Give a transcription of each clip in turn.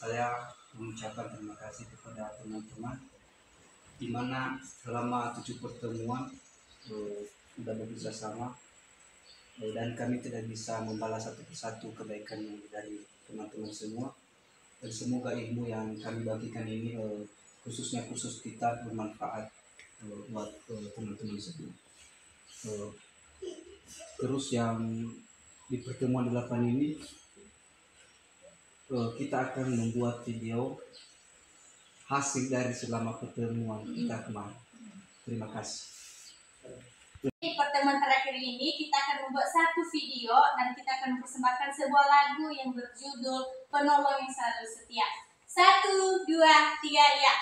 Saya mengucapkan terima kasih kepada teman-teman di mana selama 7 pertemuan sudah bekerja sama dan kami tidak bisa membalas satu persatu kebaikan dari teman-teman semua, dan semoga ilmu yang kami bagikan ini khususnya kursus kita bermanfaat buat teman-teman semua. Terus yang di pertemuan 8 ini kita akan membuat video hasil dari selama pertemuan kita kemarin. Terima kasih. Di pertemuan terakhir ini kita akan membuat satu video dan kita akan mempersembahkan sebuah lagu yang berjudul Penolong yang Selalu Setia. 1, 2, 3, ya.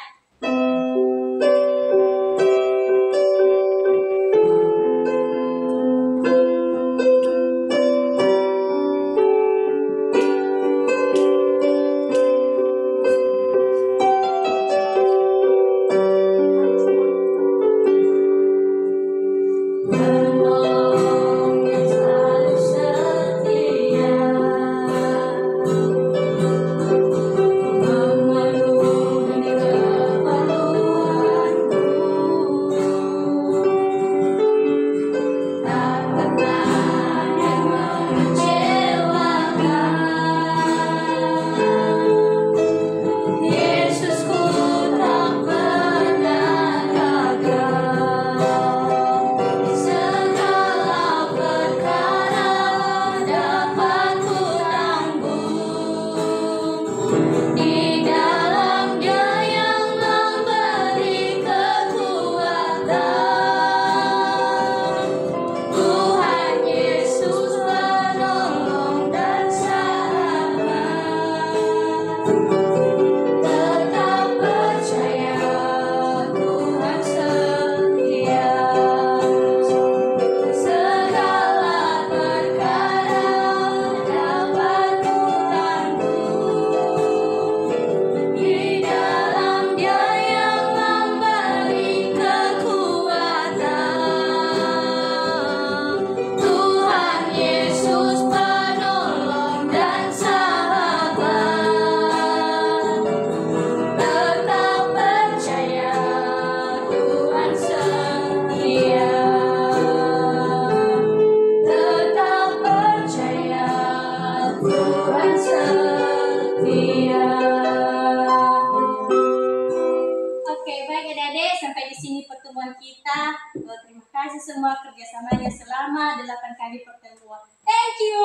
Sampai di sini pertemuan kita. Terima kasih semua kerjasamanya selama 8 kali pertemuan. Thank you.